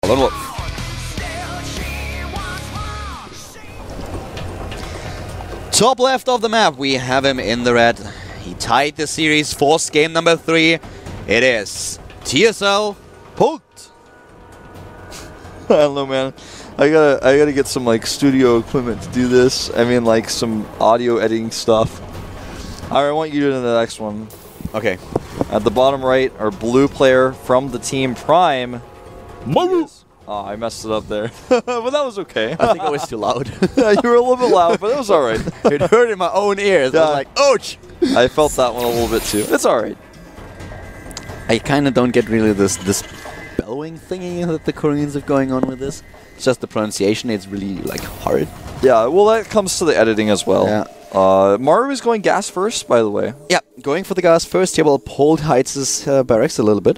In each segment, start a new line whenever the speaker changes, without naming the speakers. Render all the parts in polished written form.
Lone Wolf. Top left of the map, we have him in the red. He tied the series, forced game number 3. It is GSL Polt.
I don't know, man. I gotta get some like studio equipment to do this. I mean, like some audio editing stuff. Alright, I want you to do the next one.
Okay.
At the bottom right, our blue player from the team Prime, Maru. Oh, I messed it up there. But that was okay.
I think I was too loud.
Yeah, you were a little bit loud, but it was alright.
It hurt in my own ears.
Yeah.
I was like, ouch!
I felt that one a little bit too. It's alright.
I kind of don't get really this bellowing thingy that the Koreans have going on with this. It's just the pronunciation, it's really like hard.
Yeah, well that comes to the editing as well.
Yeah.
Maru is going gas first, by the way.
Yeah, going for the gas first here while Polt hides his barracks a little bit.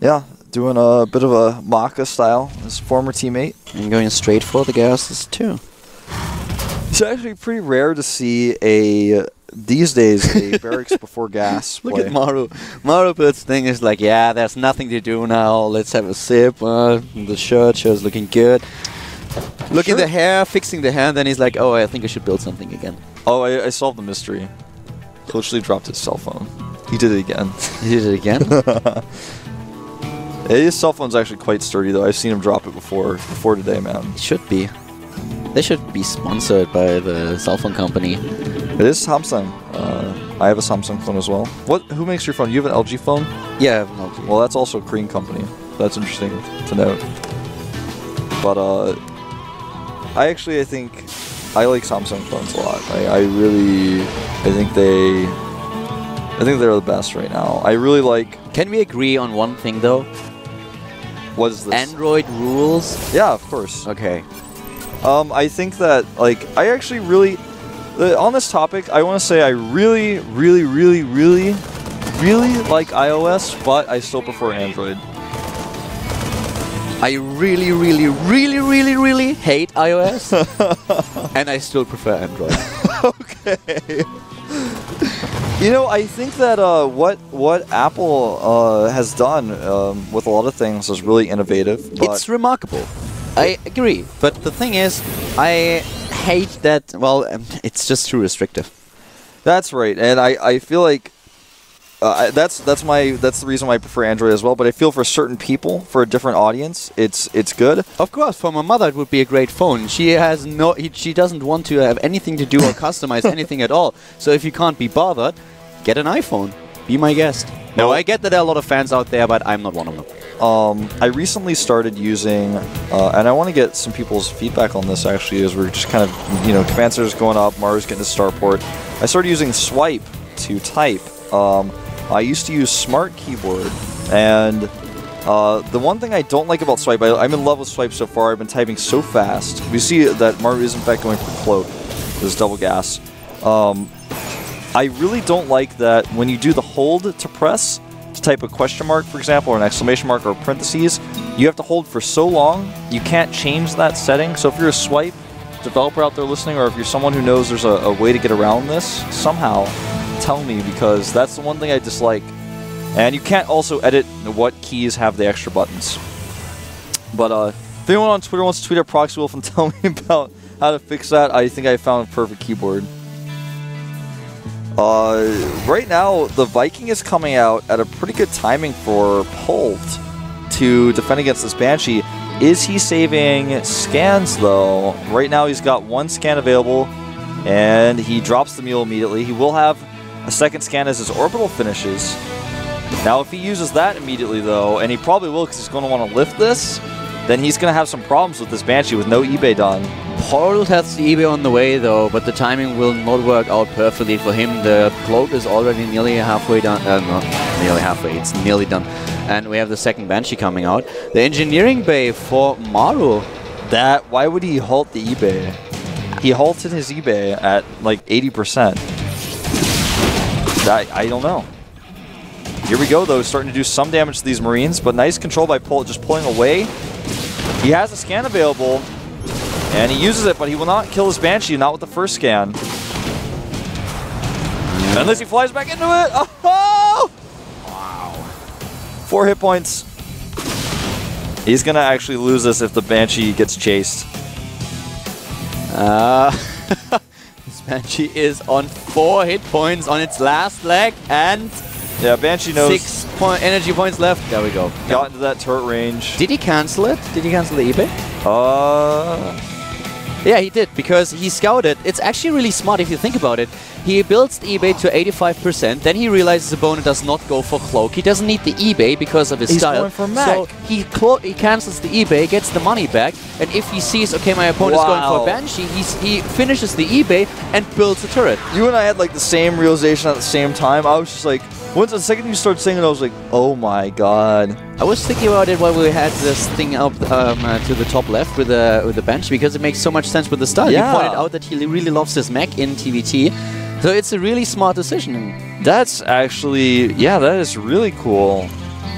Yeah, doing a bit of a Maka style, his former teammate.
And going straight for the gases too.
It's actually pretty rare to see these days a barracks before gas
Look
play.
at Maru. Maru Pilt's thing is like, yeah, there's nothing to do now. Let's have a sip. The show's looking good. Look at the hair, fixing the hair, and then he's like, oh, I think I should build something again.
Oh, I solved the mystery. Literally dropped his cell phone. He did it again.
He did it again?
His cell phone's actually quite sturdy, though. I've seen him drop it before today, man.
It should be. They should be sponsored by the cell phone company.
It is Samsung. I have a Samsung phone as well. Who makes your phone? You have an LG phone?
Yeah, I have an LG.
Well, that's also a Korean company. That's interesting to note. But I think I like Samsung phones a lot. I think they're the best right now. I really like.
Can we agree on one thing though?
What is this?
Android rules?
Yeah, of course.
Okay.
I think that I actually really on this topic, I want to say I really like iOS, but I still prefer Android.
I really hate iOS, and I still prefer Android.
Okay. You know, I think that what Apple has done with a lot of things is really innovative. But
It's remarkable. I agree, but the thing is, I hate that. Well, it's just too restrictive.
That's right, and I feel like that's the reason why I prefer Android as well. But I feel for certain people, for a different audience, it's good.
Of course, for my mother, it would be a great phone. She has she doesn't want to have anything to do or customize anything at all. So if you can't be bothered, get an iPhone. Be my guest. No, I get that there are a lot of fans out there, but I'm not one of them.
I recently started using, and I want to get some people's feedback on this actually, as we're just kind of, command center's going up, Maru's getting to starport. I started using Swipe to type. I used to use Smart Keyboard, and the one thing I don't like about Swipe, I'm in love with Swipe so far, I've been typing so fast. We see that Maru is in fact going for Float, this double gas. I really don't like that when you do the hold to press, to type a question mark, for example, or an exclamation mark or parentheses, you have to hold for so long, you can't change that setting. So if you're a Swipe developer out there listening, or if you're someone who knows there's a way to get around this, somehow tell me, because that's the one thing I dislike. And you can't also edit what keys have the extra buttons. But if anyone on Twitter wants to tweet at ProxyWolf and tell me about how to fix that, I think I found a perfect keyboard. Right now, the Viking is coming out at a pretty good timing for Polt to defend against this Banshee. Is he saving scans, though? Right now, he's got one scan available, and he drops the mule immediately. He will have a second scan as his orbital finishes. Now, if he uses that immediately, though, and he probably will because he's going to want to lift this, then he's going to have some problems with this Banshee with no eBay done.
Polt has the eBay on the way though, but the timing will not work out perfectly for him. The cloak is already nearly halfway done. Not nearly halfway, it's nearly done. And we have the second Banshee coming out. The engineering bay for Maru.
Why would he halt the eBay? He halted his eBay at like 80%. I don't know. Here we go though, starting to do some damage to these Marines, but nice control by Polt, just pulling away. He has a scan available, and he uses it, but he will not kill his Banshee, not with the first scan. Unless he flies back into it. Oh! Wow. 4 hit points. He's going to actually lose this if the Banshee gets chased.
This Banshee is on 4 hit points on its last leg, and
yeah, Banshee knows.
6 energy points left. There we go.
Got into that turret range.
Did he cancel it? Did he cancel the eBay? Yeah, he did, because he scouted. It's actually really smart if you think about it. He builds the eBay to 85%, then he realizes the opponent does not go for Cloak. He doesn't need the eBay because of his style.
Going for mech.
So he cancels the eBay, gets the money back, and if he sees, okay, my opponent is going for a Banshee, he finishes the eBay and builds a turret.
You and I had like the same realization at the same time. I was just like, once the second you started saying it, I was like, oh my god.
I was thinking about it while we had this thing up to the top left with the Banshee, because it makes so much sense with the style.
Yeah.
You pointed out that he really loves his mech in TVT, so it's a really smart decision.
That's actually, yeah, that is really cool.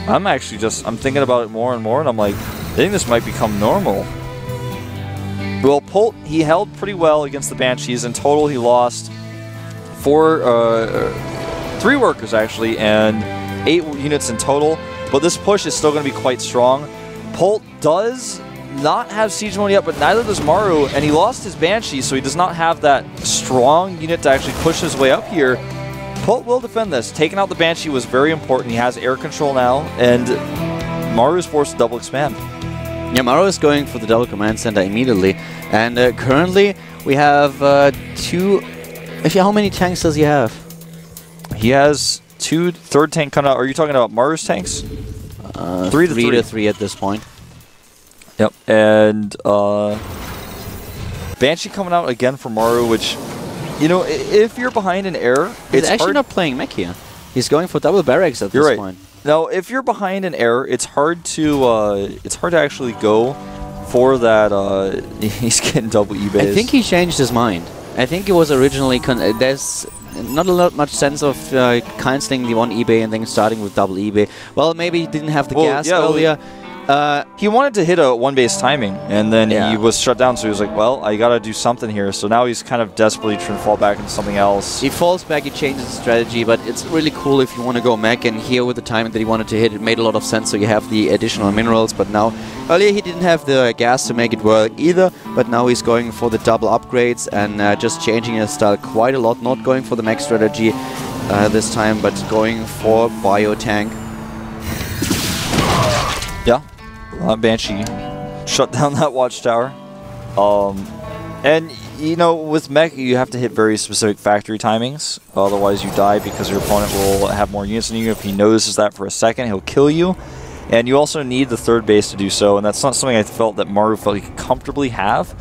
I'm thinking about it more and more, and I'm like, I think this might become normal. Well, Polt, he held pretty well against the Banshees. In total, he lost 3 workers actually, and 8 units in total. But this push is still going to be quite strong. Polt does not have siege mode yet, but neither does Maru, and he lost his Banshee, so he does not have that strong unit to actually push his way up here. Polt will defend this. Taking out the Banshee was very important. He has air control now, and Maru is forced to double expand.
Yeah, Maru is going for the double command center immediately, and currently we have 2... Actually, how many tanks does he have?
He has 2 third tank coming out. Are you talking about Maru's tanks?
3 to 3 at this point.
Yep, and Banshee coming out again for Maru, which, you know, if you're behind in air,
He's actually not playing mech here. He's going for double barracks at this point.
Now, if you're behind in air, it's hard to actually go for that. He's getting double eBays.
I think he changed his mind. I think it was originally there's not much sense of canceling the 1 eBay and then starting with double eBay. Well, maybe he didn't have the gas earlier.
He wanted to hit a 1-base timing, and then he was shut down, so he was like, well, I gotta do something here. So now he's kind of desperately trying to fall back into something else.
He falls back, he changes his strategy, but it's really cool if you want to go mech, and here with the timing that he wanted to hit, it made a lot of sense, so you have the additional minerals, but now, earlier he didn't have the gas to make it work either, but now he's going for the double upgrades and just changing his style quite a lot, not going for the mech strategy this time, but going for bio-tank.
Yeah. Banshee shut down that watchtower. And, you know, with mech, you have to hit very specific factory timings. Otherwise, you die because your opponent will have more units than you. If he notices that for a second, he'll kill you. And you also need the 3rd base to do so, and that's not something I felt that Maru felt he could comfortably have.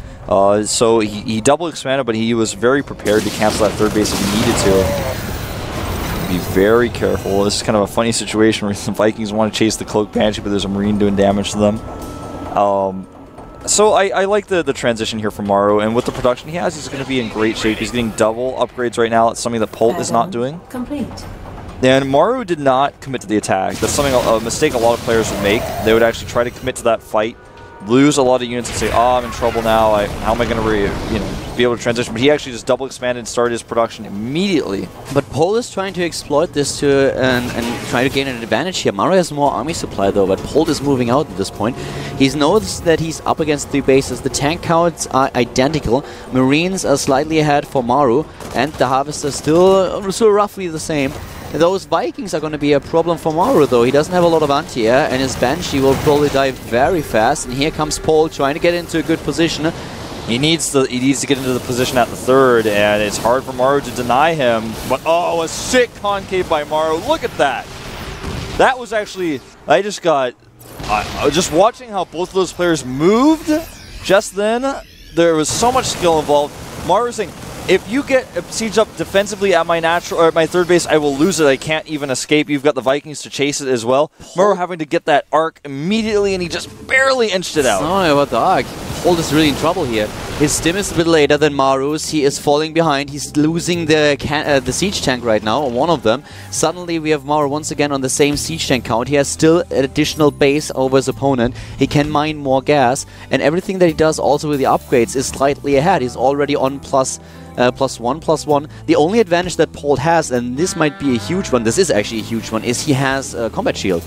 So he double expanded, but he was very prepared to cancel that 3rd base if he needed to. Be very careful. This is kind of a funny situation where the Vikings want to chase the Cloak Banshee, but there's a Marine doing damage to them. So I like the transition here from Maru, and with the production he has, he's going to be in great shape. He's getting double upgrades right now. That's something that Polt is not doing.
Complete.
And Maru did not commit to the attack. That's something a mistake a lot of players would make. They would actually try to commit to that fight, lose a lot of units, and say, "Oh, I'm in trouble now. How am I going to be able to transition?" But he actually just double expanded and started his production immediately.
But Polt is trying to exploit this to and try to gain an advantage here. Maru has more army supply though, but Polt is moving out at this point. He knows that he's up against 3 bases. The tank counts are identical. Marines are slightly ahead for Maru, and the Harvester still roughly the same. Those Vikings are going to be a problem for Maru though. He doesn't have a lot of anti-air, and his Banshee will probably die very fast. And here comes Polt trying to get into a good position.
He needs to get into the position at the 3rd, and it's hard for Maru to deny him. But oh, a sick concave by Maru. Look at that. That was actually, I just got, just watching how both of those players moved just then, there was so much skill involved. Maru saying, if you get sieged up defensively at my natural or at my 3rd base, I will lose it. I can't even escape. You've got the Vikings to chase it as well. Maru having to get that arc immediately, and he just barely inched it out.
Oh, about the arc. Polt is really in trouble here. His stim is a bit later than Maru's. He is falling behind. He's losing the siege tank right now, one of them. Suddenly we have Maru once again on the same siege tank count. He has still an additional base over his opponent. He can mine more gas, and everything that he does also with the upgrades is slightly ahead. He's already on +1/+1. The only advantage that Polt has, and this might be a huge one, this is actually a huge one, is he has a combat shield.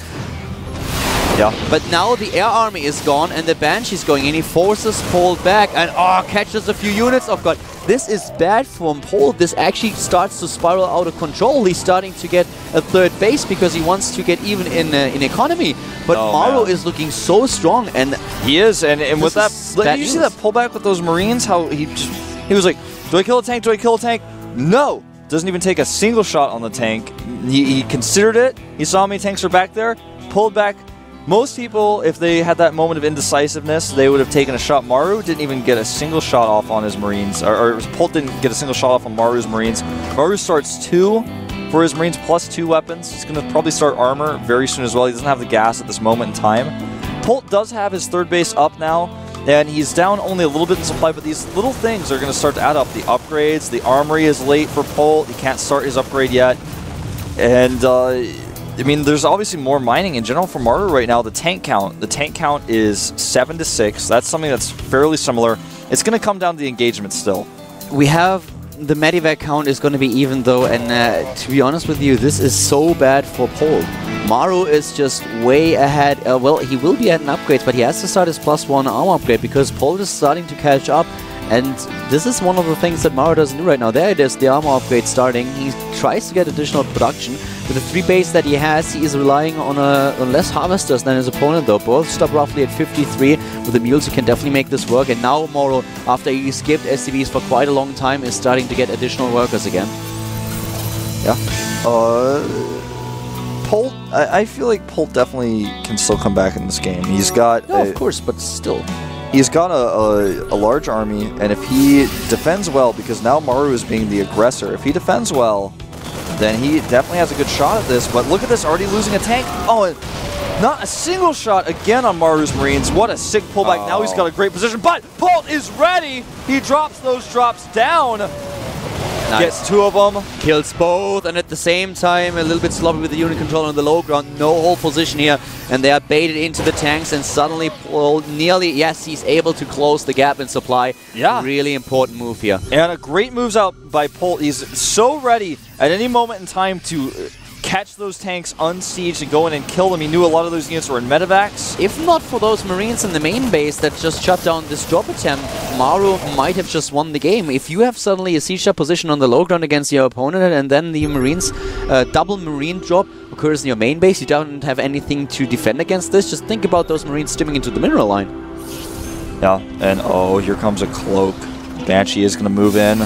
Yeah.
But now the air army is gone and the Banshee's going in. He forces Polt back and catches a few units. Oh god, this is bad from Polt. This actually starts to spiral out of control. He's starting to get a third base because he wants to get even in economy. But Maru is looking so strong, and
he is. And with that, did you see that pullback with those Marines? How he was like, do I kill a tank? Do I kill a tank? No. Doesn't even take a single shot on the tank. He considered it. He saw how many tanks were back there. Pulled back. Most people, if they had that moment of indecisiveness, they would have taken a shot. Maru didn't even get a single shot off on his Marines. Or Polt didn't get a single shot off on Maru's Marines. Maru starts 2 for his Marines plus 2 weapons. He's going to probably start armor very soon as well. He doesn't have the gas at this moment in time. Polt does have his third base up now, and he's down only a little bit in supply, but these little things are going to start to add up. The upgrades, the armory is late for Polt. He can't start his upgrade yet. And, I mean, there's obviously more mining in general for Maru right now. The tank count is 7 to 6. That's something that's fairly similar. It's going to come down to the engagement still.
We have the medevac count is going to be even though, and to be honest with you, this is so bad for Polt. Maru is just way ahead. Well, he will be at an upgrade, but he has to start his +1 armor upgrade because Polt is starting to catch up. And this is one of the things that Maru doesn't do right now. There it is, the armor upgrade starting. He tries to get additional production. With the 3 base that he has, he is relying on less harvesters than his opponent though. Both stop roughly at 53. With the mules, he can definitely make this work. And now Maru, after he skipped SCVs for quite a long time, is starting to get additional workers again.
Yeah. Polt, I feel like Polt definitely can still come back in this game. He's got...
No, of course, but still.
He's got a large army, and if he defends well, because now Maru is being the aggressor, if he defends well, then he definitely has a good shot at this. But look at this, already losing a tank. Oh, and not a single shot again on Maru's Marines. What a sick pullback. Now he's got a great position, but Polt is ready. He drops those drops down. Nice. Gets 2 of them.
Kills both, and at the same time, a little bit sloppy with the unit control on the low ground. No whole position here, and they are baited into the tanks, and suddenly Polt nearly, yes, he's able to close the gap in supply.
Yeah.
Really important move here.
And a great moves out by Polt. He's so ready at any moment in time to catch those tanks unsieged and go in and kill them. He knew a lot of those units were in medevacs.
If not for those Marines in the main base that just shut down this drop attempt, Maru might have just won the game. If you have suddenly a siege position on the low ground against your opponent and then the Marines double Marine drop occurs in your main base, you don't have anything to defend against this. Just think about those Marines stimming into the mineral line.
Yeah, and oh, here comes a cloak. Banshee is going to move in.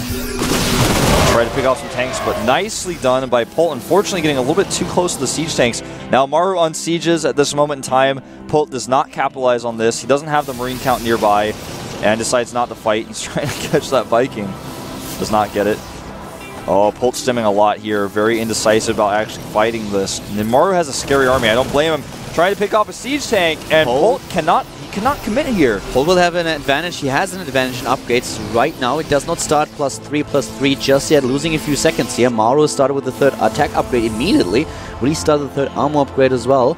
Try to pick off some tanks, but nicely done by Polt. Unfortunately, getting a little bit too close to the siege tanks. Now Maru unsieges at this moment in time. Polt does not capitalize on this. He doesn't have the Marine count nearby and decides not to fight. He's trying to catch that Viking. Does not get it. Oh, Polt's stimming a lot here. Very indecisive about actually fighting this. And Maru has a scary army. I don't blame him. Trying to pick off a siege tank, and Polt cannot commit here.
Polt will have an advantage. He has an advantage in upgrades right now. It does not start +3/+3 just yet, losing a few seconds here. Maru started with the 3rd attack upgrade immediately. Restarted the 3rd armor upgrade as well.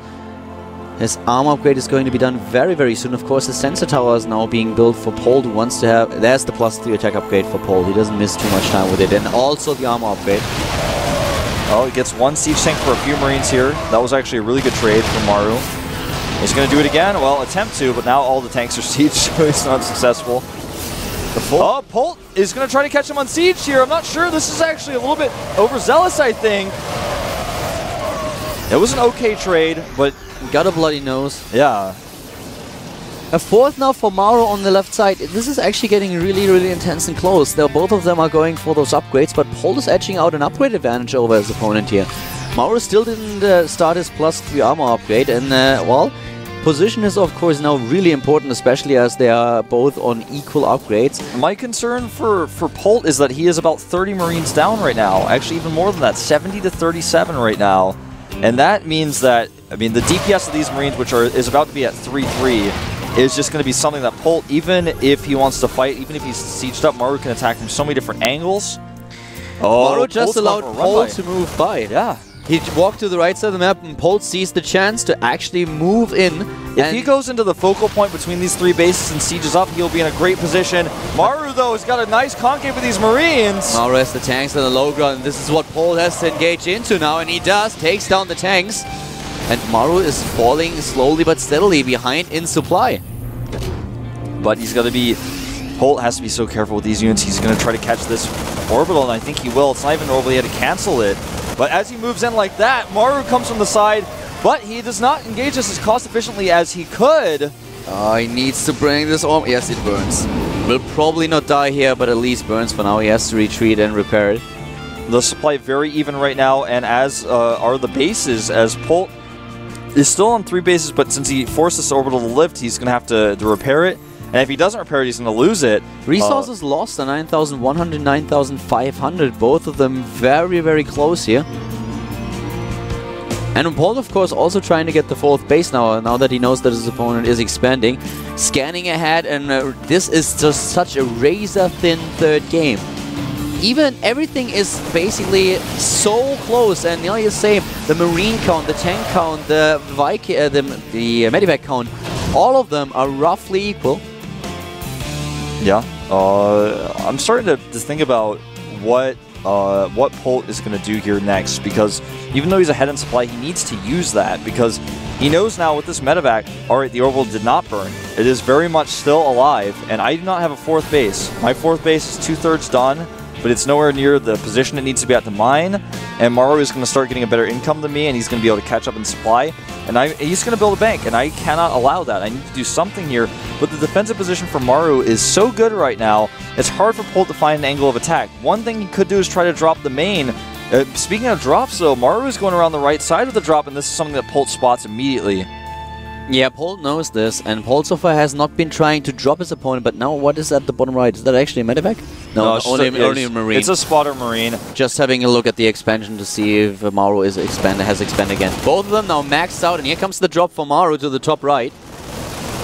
His armor upgrade is going to be done very, very soon. Of course, the sensor tower is now being built for Polt, who wants to have... There's the +3 attack upgrade for Polt. He doesn't miss too much time with it. And also the armor upgrade.
Oh, he gets 1 siege tank for a few Marines here. That was actually a really good trade for Maru. He's going to do it again. Well, attempt to, but now all the tanks are sieged, so he's not successful. Oh, Polt is going to try to catch him on siege here. I'm not sure. This is actually a little bit overzealous, I think. It was an okay trade, but...
Got a bloody nose.
Yeah.
A 4th now for Maru on the left side. This is actually getting really, really intense and close. Both of them are going for those upgrades, but Polt is edging out an upgrade advantage over his opponent here. Maru still didn't start his +3 armor upgrade, and well, position is of course now really important, especially as they are both on equal upgrades.
My concern for Polt is that he is about 30 Marines down right now. Actually, even more than that, 70 to 37 right now. And that means that, I mean, the DPS of these Marines, which is about to be at 3-3, is just going to be something that Polt, even if he wants to fight, even if he's sieged up, Maru can attack from so many different angles.
Oh, Maru just allowed Polt to move by.
Yeah.
He walked to the right side of the map, and Polt sees the chance to actually move in.
If he goes into the focal point between these 3 bases and sieges up, he'll be in a great position. Maru, though, has got a nice concave with these Marines.
Maru has the tanks on the low ground, and this is what Polt has to engage into now, and he does. Takes down the tanks. and Maru is falling slowly but steadily behind in supply.
But he's got to be... Polt has to be so careful with these units. He's going to try to catch this orbital, and I think he will. It's not even orbital, he had to cancel it. But as he moves in like that, Maru comes from the side, but he does not engage this as cost efficiently as he could.
He needs to bring this on. Yes, it burns. Will probably not die here, but at least burns for now. He has to retreat and repair it.
The supply very even right now, and as are the bases, as Polt is still on 3 bases, but since he forced this orbital to lift, he's going to have to repair it. And if he doesn't repair it, he's going to lose it.
Resources lost are 9,100, 9,500. Both of them very, very close here. And Polt, of course, also trying to get the 4th base now that he knows that his opponent is expanding. Scanning ahead, and this is just such a razor-thin 3rd game. Even everything is basically so close, and nearly the same. The Marine count, the tank count, the the Medivac count, all of them are roughly equal.
Yeah. I'm starting to think about what Polt is going to do here next, because even though he's ahead in supply, he needs to use that, because he knows now with this medevac, alright, the orbital did not burn. It is very much still alive, and I do not have a 4th base. My 4th base is 2/3 done, but it's nowhere near the position it needs to be at to mine, and Maru is going to start getting a better income than me, and he's going to be able to catch up in supply, and he's going to build a bank, and I cannot allow that. I need to do something here, but the defensive position for Maru is so good right now, it's hard for Polt to find an angle of attack. One thing he could do is try to drop the main. Speaking of drops, though, Maru is going around the right side of the drop, and this is something that Polt spots immediately.
Yeah, Polt knows this, and Polt so far has not been trying to drop his opponent, but now what is at the bottom right? Is that actually a medevac? No, only a Marine.
It's a spotter Marine.
Just having a look at the expansion to see if Maru has expanded again. Both of them now maxed out, and here comes the drop for Maru to the top right.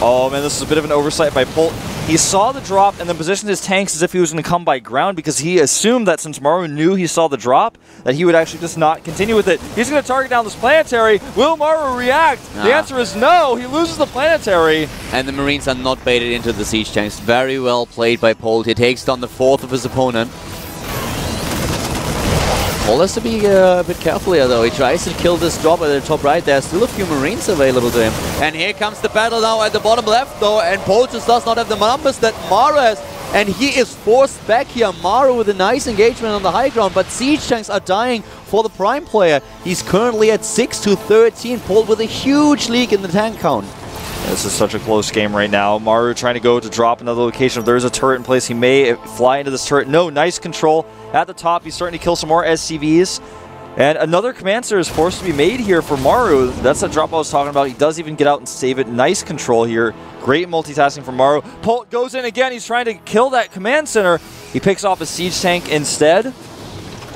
Oh man, this is a bit of an oversight by Polt. He saw the drop and then positioned his tanks as if he was going to come by ground, because he assumed that since Maru knew he saw the drop, that he would actually just not continue with it. He's going to target down this planetary. Will Maru react? Nah. The answer is no. He loses the planetary.
And the Marines are not baited into the siege tanks. Very well played by Polt. He takes down the 4th of his opponent. Polt has to be a bit careful here, though. He tries to kill this drop at the top right. There's still a few Marines available to him. And here comes the battle now at the bottom left, though. And Polt just does not have the numbers that Maru has. And he is forced back here. Maru with a nice engagement on the high ground. But siege tanks are dying for the prime player. He's currently at 6-13. Polt with a huge leak in the tank count.
This is such a close game right now. Maru trying to go to drop another location. If there's a turret in place, he may fly into this turret. No, nice control. At the top, he's starting to kill some more SCVs. And another command center is forced to be made here for Maru. That's the drop I was talking about. He does even get out and save it. Nice control here. Great multitasking from Maru. Polt goes in again. He's trying to kill that command center. He picks off a siege tank instead.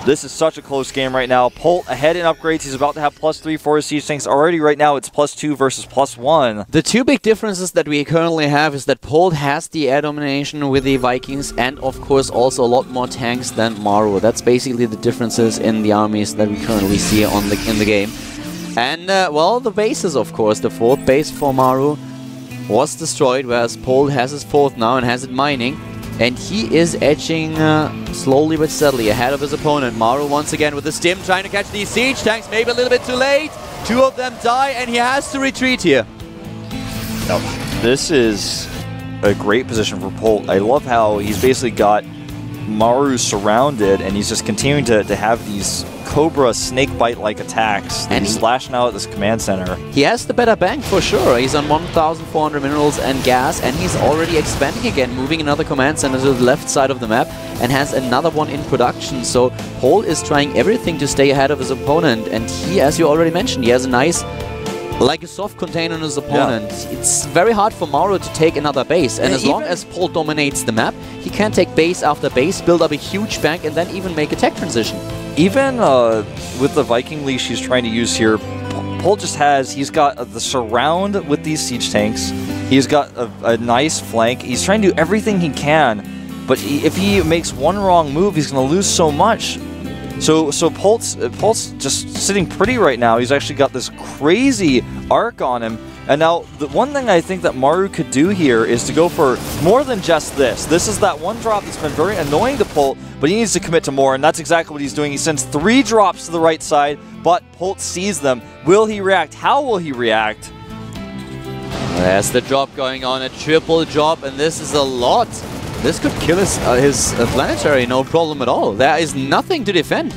This is such a close game right now. Polt ahead in upgrades. He's about to have +3 for his siege tanks. Already right now it's +2 versus +1.
The two big differences that we currently have is that Polt has the air domination with the Vikings, and of course also a lot more tanks than Maru. That's basically the differences in the armies that we currently see in the game. And well, the bases, of course. The 4th base for Maru was destroyed, whereas Polt has his 4th now and has it mining. And he is edging slowly but steadily ahead of his opponent. Maru once again with the stim trying to catch these siege tanks. Maybe a little bit too late. 2 of them die, and he has to retreat here.
This is a great position for Polt. I love how he's basically got Maru surrounded, and he's just continuing to have these Cobra snake bite-like attacks. And he's slashing out at this command center.
He has the better bank for sure. He's on 1,400 minerals and gas, and he's already expanding again, moving another command center to the left side of the map, and has another one in production. So Polt is trying everything to stay ahead of his opponent, and he, as you already mentioned, he has a nice, like a soft container on his opponent. Yeah. It's very hard for Maru to take another base, and as long as Polt dominates the map, he can take base after base, build up a huge bank, and then even make a tech transition.
Even with the Viking leash he's trying to use here, Polt just he's got the surround with these siege tanks. He's got a nice flank. He's trying to do everything he can, but if he makes one wrong move, he's going to lose so much. So Polt's just sitting pretty right now. He's actually got this crazy arc on him, And now, the one thing I think that Maru could do here is to go for more than just this. This is that one drop that's been very annoying to Polt, but he needs to commit to more, and that's exactly what he's doing. He sends 3 drops to the right side, but Polt sees them. Will he react? How will he react?
There's the drop going on, a triple drop, and this is a lot. This could kill his planetary, no problem at all. There is nothing to defend.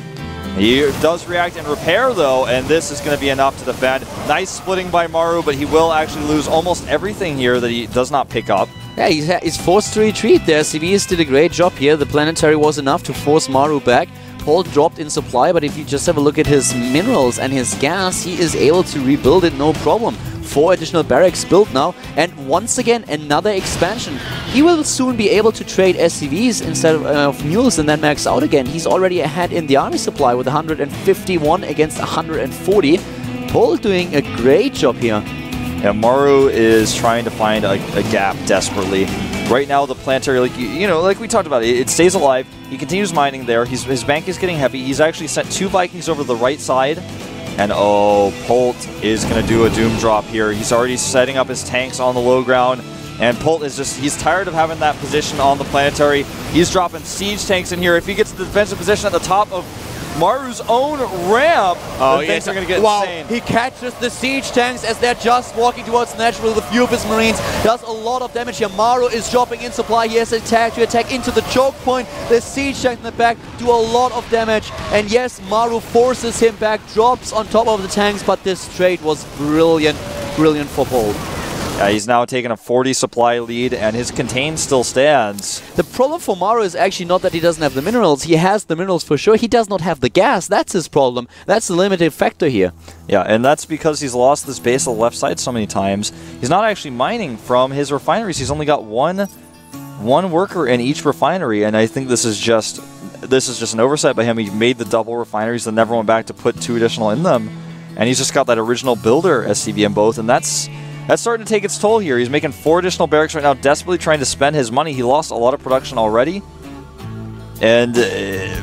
He does react and repair, though, and this is going to be enough to defend. Nice splitting by Maru, but he will actually lose almost everything here that he does not pick up.
Yeah, he's forced to retreat there. CVs did a great job here. The planetary was enough to force Maru back. Polt dropped in supply, but if you just have a look at his minerals and his gas, he is able to rebuild it no problem. 4 additional barracks built now, and once again another expansion. He will soon be able to trade SCVs instead of mules and then max out again. He's already ahead in the army supply with 151 against 140. Polt doing a great job here.
Yeah, Maru is trying to find a gap desperately. Right now, the planetary, like we talked about, it stays alive. He continues mining there. His bank is getting heavy. He's actually sent 2 Vikings over to the right side. And oh, Polt is going to do a doom drop here. He's already setting up his tanks on the low ground. And Polt is he's tired of having that position on the planetary. He's dropping siege tanks in here. If he gets the defensive position at the top of Maru's own ramp, things are going to get insane.
He catches the siege tanks as they're just walking towards natural with a few of his marines. Does a lot of damage here. Maru is dropping in supply. He has to attack into the choke point. The siege tanks in the back do a lot of damage. And yes, Maru forces him back, drops on top of the tanks, but this trade was brilliant for Polt.
Yeah, he's now taking a 40 supply lead, and his contain still stands.
The problem for Maru is actually not that he doesn't have the minerals. He has the minerals for sure. He does not have the gas. That's his problem. That's the limiting factor here.
Yeah, and that's because he's lost this base on the left side so many times. He's not actually mining from his refineries. He's only got one worker in each refinery, and I think this is just an oversight by him. He made the double refineries and never went back to put 2 additional in them. And he's just got that original builder SCV in both, and that's starting to take its toll here. He's making 4 additional barracks right now, desperately trying to spend his money. He lost a lot of production already. And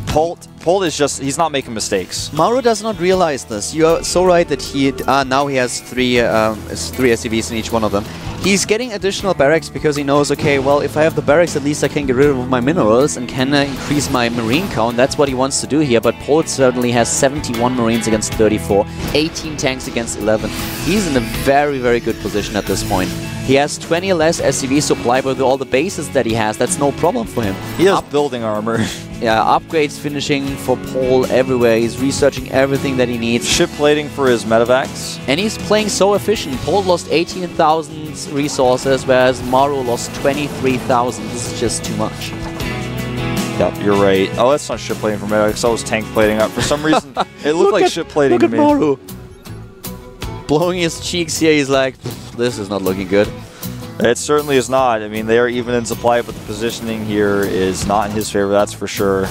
Polt he's not making mistakes.
Maru does not realize this. You're so right that now he has 3 SCVs in each one of them. He's getting additional barracks because he knows, okay, well, if I have the barracks, at least I can get rid of my minerals and can increase my marine count. That's what he wants to do here, but Polt certainly has 71 marines against 34, 18 tanks against 11. He's in a very, very good position at this point. He has 20 less SCV supply, but with all the bases that he has, that's no problem for him.
He has building armor.
Yeah, upgrades finishing for Polt everywhere. He's researching everything that he needs.
Ship plating for his medevacs.
And he's playing so efficient. Polt lost 18,000 resources, whereas Maru lost 23,000. This is just too much.
Yep, you're right. Oh, that's not ship plating for medevacs. That was tank plating. For some reason, it looked like ship plating to me.
Look at Maru. Blowing his cheeks here, he's like, this is not looking good.
It certainly is not. I mean, they are even in supply, but the positioning here is not in his favor, that's for sure.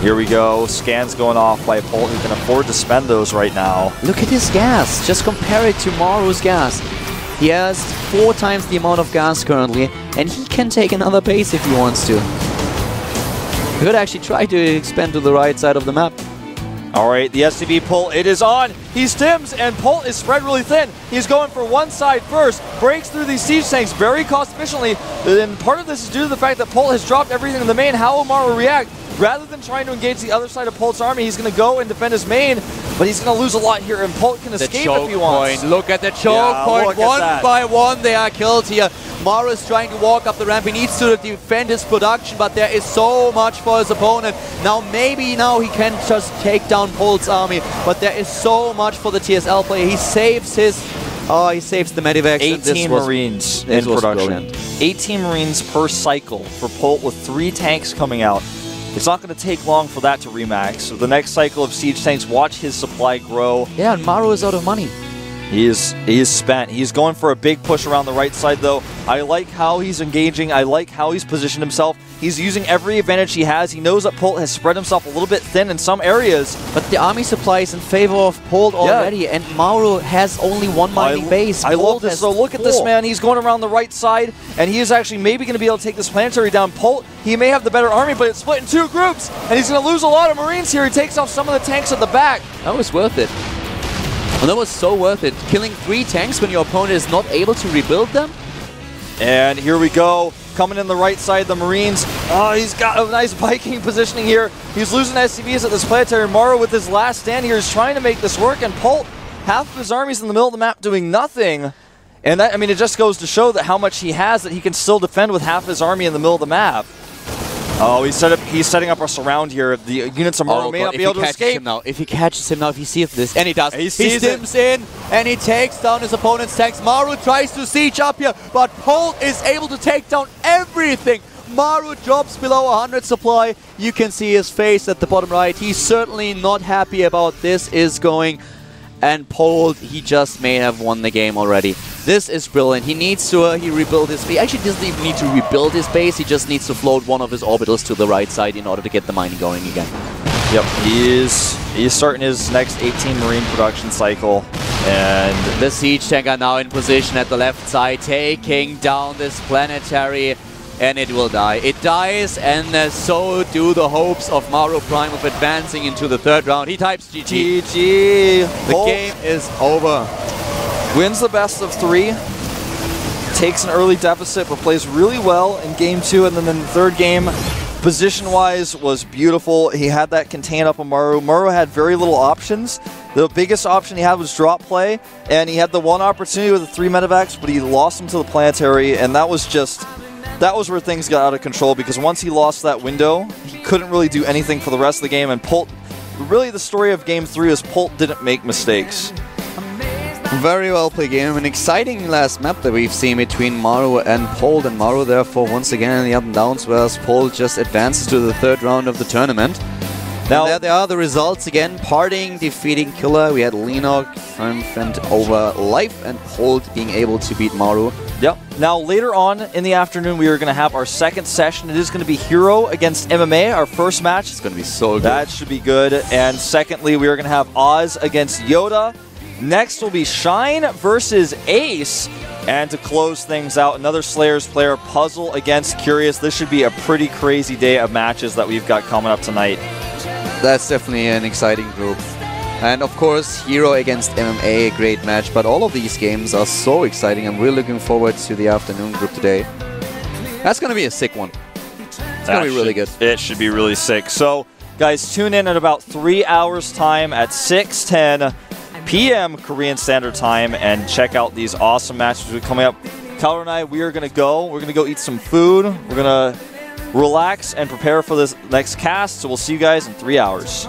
Here we go. Scans going off by Polt, who can afford to spend those right now.
Look at his gas. Just compare it to Maru's gas. He has 4 times the amount of gas currently, and he can take another base if he wants to. He could actually try to expand to the right side of the map.
All right, the SCV Polt, it is on. He stims, and Polt is spread really thin. He's going for one side first, breaks through these siege tanks very cost efficiently. And part of this is due to the fact that Polt has dropped everything in the main. How will Maru react? Rather than trying to engage the other side of Polt's army, he's going to go and defend his main, but he's going to lose a lot here, and Polt can escape if he wants.
Look at the choke point. One by one, they are killed here. Maru is trying to walk up the ramp. He needs to defend his production, but there is so much for his opponent. Maybe he can just take down Polt's army, but there is so much for the TSL player. He saves his... he saves the medivacs.
18 Marines in production. 18 Marines per cycle for Polt with 3 tanks coming out. It's not going to take long for that to remax. So the next cycle of siege tanks, watch his supply grow.
Yeah, and Maru is out of money.
He is spent. He's going for a big push around the right side, though. I like how he's engaging. I like how he's positioned himself. He's using every advantage he has. He knows that Polt has spread himself a little bit thin in some areas.
But the army supply is in favor of Polt already, and Maru has only 1 mining base.
I love this. So look at this man. He's going around the right side, and he is actually maybe going to be able to take this planetary down. Polt, he may have the better army, but it's split in 2 groups, and he's going to lose a lot of Marines here. He takes off some of the tanks at the back.
That was worth it. Well, that was so worth it. Killing 3 tanks when your opponent is not able to rebuild them.
And here we go. Coming in the right side, the Marines. Oh, he's got a nice Viking positioning here. He's losing SCVs at this planetary. Maru with his last stand here is trying to make this work. And Polt, half of his army's in the middle of the map doing nothing. And that, I mean, it just goes to show that how much he has, that he can still defend with half his army in the middle of the map. Oh, he's setting up a surround here. The units of Maru may not be able to escape.
If he catches him now, if he sees this, and he does, he
stims
in, and he takes down his opponent's tanks. Maru tries to siege up here, but Polt is able to take down everything. Maru drops below 100 supply. You can see his face at the bottom right. He's certainly not happy about this is going. And Polt, he just may have won the game already. This is brilliant. He needs to rebuild his base. Actually, doesn't even need to rebuild his base. He just needs to float one of his orbitals to the right side in order to get the mining going again.
Yep, he's starting his next 18 Marine production cycle. And
the siege tank are now in position at the left side, taking down this planetary. And it will die. It dies, and so do the hopes of Maru Prime of advancing into the 3rd round. He types GG.
GG.
The game is over.
Wins the best of 3. Takes an early deficit, but plays really well in game 2. And then in the 3rd game, position-wise, was beautiful. He had that contain up on Maru. Maru had very little options. The biggest option he had was drop play, and he had the one opportunity with the 3 medevacs, but he lost them to the planetary, and that was just... That was where things got out of control, because once he lost that window, he couldn't really do anything for the rest of the game. And Polt, really the story of Game 3 is Polt didn't make mistakes.
Very well played game. An exciting last map that we've seen between Maru and Polt. And Maru, therefore, once again in the up and downs, whereas Polt just advances to the 3rd round of the tournament. Now, there they are, the results again. Parting, defeating Killer. We had Lenok triumphant over Life, and Polt being able to beat Maru.
Yep. Now, later on in the afternoon, we are going to have our 2nd session. It is going to be Hero against MMA, our first match.
It's going to be so good.
That should be good. And secondly, we are going to have Oz against Yoda. Next will be Shine versus Ace. And to close things out, another Slayers player, Puzzle against Curious. This should be a pretty crazy day of matches that we've got coming up tonight.
That's definitely an exciting group. And of course, Hero against MMA, a great match. But all of these games are so exciting. I'm really looking forward to the afternoon group today. That's going to be a sick one. It's going to be really good.
It should be really sick. So, guys, tune in at about 3 hours time at 6:10 p.m. Korean Standard Time and check out these awesome matches coming up. Tyler and I, we are going to go. We're going to go eat some food. We're going to relax and prepare for this next cast. So we'll see you guys in 3 hours.